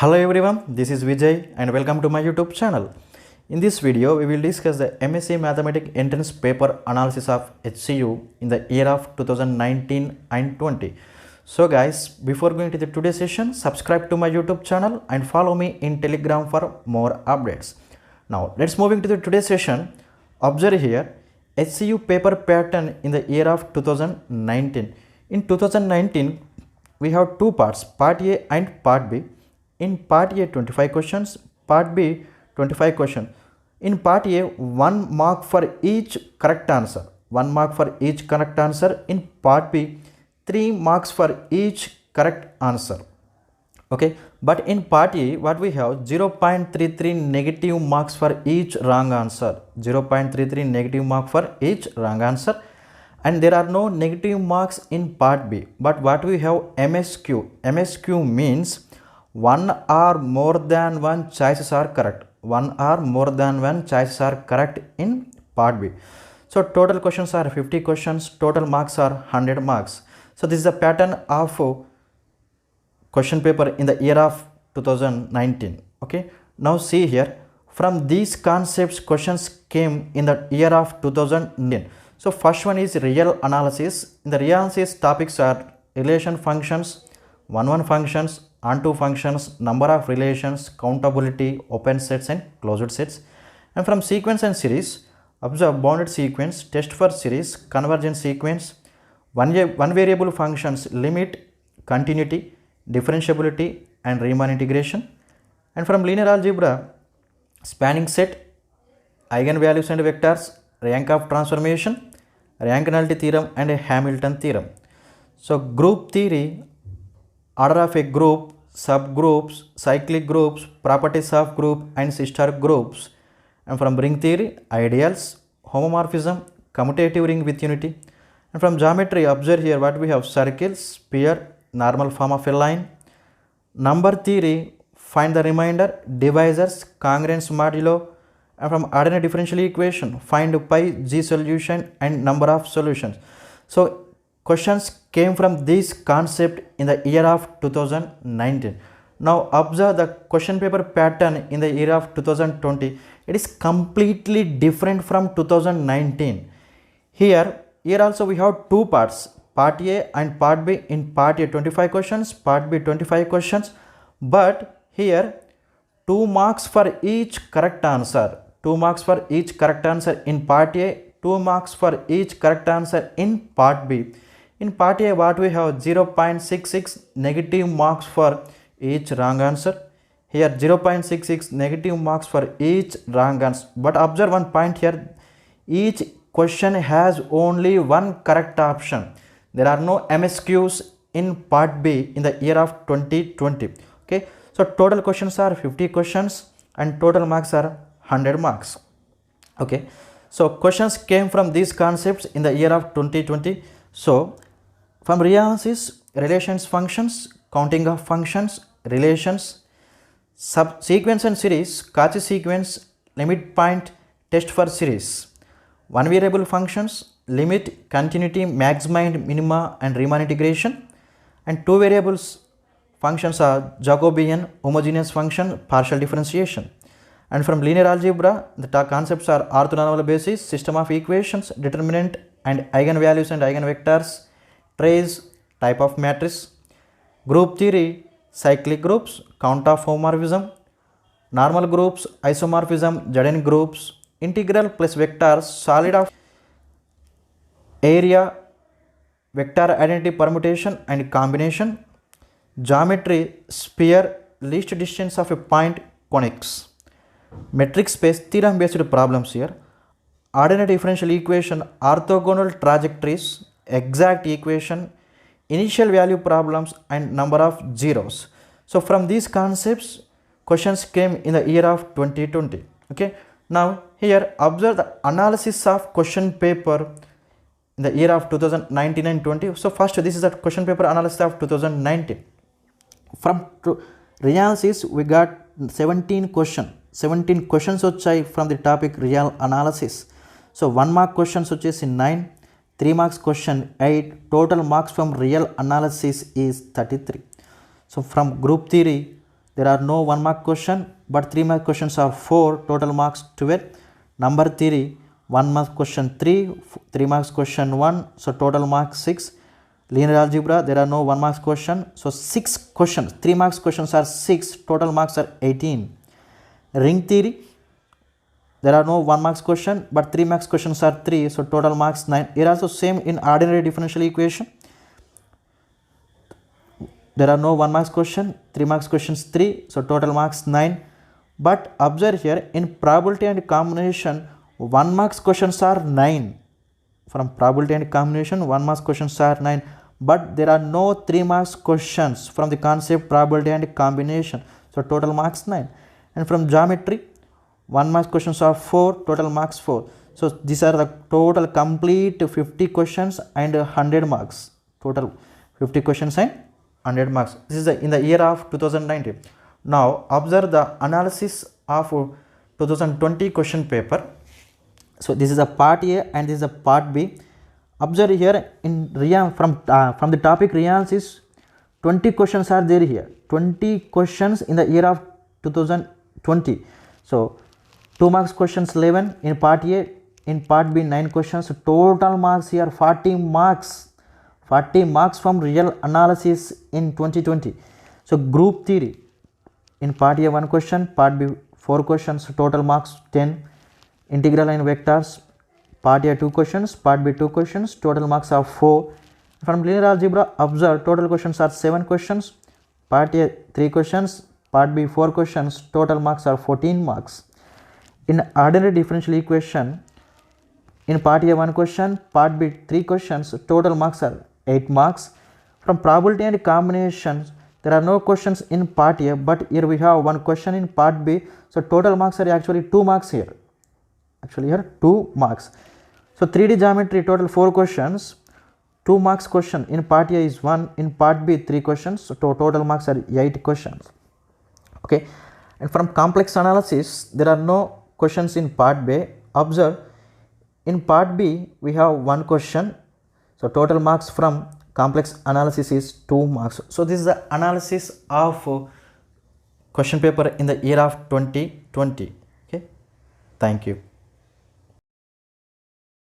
Hello everyone, this is Vijay and welcome to my YouTube channel. In this video, we will discuss the MSc Mathematics Entrance Paper Analysis of HCU in the year of 2019 and 20. So guys, before going to the today's session, subscribe to my YouTube channel and follow me in Telegram for more updates. Now, let's move into the today's session. Observe here, HCU paper pattern in the year of 2019. In 2019, we have two parts, Part A and Part B. In Part A, 25 questions, Part B, 25 questions. In Part A, 1 mark for each correct answer. 1 mark for each correct answer. In Part B, 3 marks for each correct answer. Okay, but in Part A, what we have 0.33 negative marks for each wrong answer. 0.33 negative mark for each wrong answer. And there are no negative marks in Part B. But what we have MSQ. MSQ means one or more than one choices are correct. One or more than one choices are correct in Part B. So total questions are 50 questions. Total marks are 100 marks. So this is the pattern of question paper in the year of 2019. Okay. Now see here. From these concepts, questions came in the year of 2019. So first one is real analysis. In the real analysis, topics are relation functions, one-one functions, onto functions, number of relations, countability, open sets and closed sets. And from sequence and series, observe bounded sequence, test for series, convergent sequence, one variable functions, limit, continuity, differentiability and Riemann integration. And from linear algebra, spanning set, eigenvalues and vectors, rank of transformation, rank nullity theorem and a Hamilton theorem. So group theory, order of a group, subgroups, cyclic groups, properties of group and sister groups. And from ring theory, ideals, homomorphism, commutative ring with unity. And from geometry, observe here what we have: circle, sphere, normal form of a line. Number theory, find the remainder, divisors, congruence modulo. And from ordinary differential equation, find pi g solution and number of solutions. So questions came from this concept in the year of 2019. Now observe the question paper pattern in the year of 2020. It is completely different from 2019. Here also we have two parts, Part A and Part B. In Part A 25 questions, Part B 25 questions. But here 2 marks for each correct answer. 2 marks for each correct answer in Part A, 2 marks for each correct answer in Part B. In Part A, what we have 0.66 negative marks for each wrong answer. Here 0.66 negative marks for each wrong answer. But observe one point here. Each question has only one correct option. There are no MSQs in Part B in the year of 2020. Okay. So total questions are 50 questions and total marks are 100 marks. Okay. So questions came from these concepts in the year of 2020. So from real analysis, relations functions, counting of functions, relations, subsequence and series, Cauchy sequence, limit point, test for series, one variable functions, limit, continuity, maxima and minima and Riemann integration, and two variables functions are Jacobian, homogeneous function, partial differentiation. And from linear algebra, the concepts are orthonormal basis, system of equations, determinant and eigenvalues and eigenvectors, trace, type of matrix, group theory, cyclic groups, count of homomorphism, normal groups, isomorphism, Jordan groups, integral plus vectors, solid of area, vector identity permutation and combination, geometry, sphere, least distance of a point, conics, metric space, theorem based problems here, ordinary differential equation, orthogonal trajectories, exact equation, initial value problems and number of zeros. So from these concepts, questions came in the year of 2020. Okay. Now here observe the analysis of question paper in the year of 2019 and 20. So first, this is the question paper analysis of 2019. From reanalysis, we got 17 questions. 17 questions వచ్చాయి from the topic real analysis. So 1 mark questions వచ్చేసి 9, 3 marks question 8, total marks from real analysis is 33. So from group theory, there are no 1 mark question, but 3 mark questions are 4, total marks 12. Number theory, 1 mark question 3, 3 marks question 1, so total marks 6. Linear algebra, there are no 1 marks question, so 6 questions, 3 marks questions are 6, total marks are 18. Ring theory, there are no 1 marks question, but 3 marks questions are 3, so total marks 9. Here also same in ordinary differential equation. There are no 1 marks question, 3 marks questions 3, so total marks 9. But observe here, in probability and combination, 1 marks questions are 9. From probability and combination, 1 marks questions are 9. But there are no 3 marks questions from the concept probability and combination, so total marks 9. And from geometry, 1 marks questions are 4, total marks 4. So these are the total complete 50 questions and 100 marks. Total 50 questions and 100 marks. This is in the year of 2019. Now observe the analysis of 2020 question paper. So this is a part A and this is a part B. Observe here in from the topic reanalysis, 20 questions are there here. 20 questions in the year of 2020. So 2 marks questions 11 in part A, in part B 9 questions. So total marks here 40 marks. 40 marks from real analysis in 2020. So group theory, in part A 1 question, part B 4 questions, total marks 10. Integral line vectors, part A 2 questions, part B 2 questions, total marks are 4. From linear algebra, observe total questions are 7 questions, part A 3 questions, part B 4 questions, total marks are 14 marks. In ordinary differential equation, in part A 1 question, part B 3 questions, total marks are 8 marks. From probability and combinations, there are no questions in part A, but here we have 1 question in part B, so total marks are actually 2 marks here. Actually here 2 marks. So 3D geometry, total 4 questions, 2 marks question in part A is 1, in part B 3 questions, so total marks are 8 questions. Okay, and from complex analysis, there are no questions in part B. Observe, in part B we have 1 question, so total marks from complex analysis is 2 marks. So this is the analysis of question paper in the year of 2020. Okay, thank you.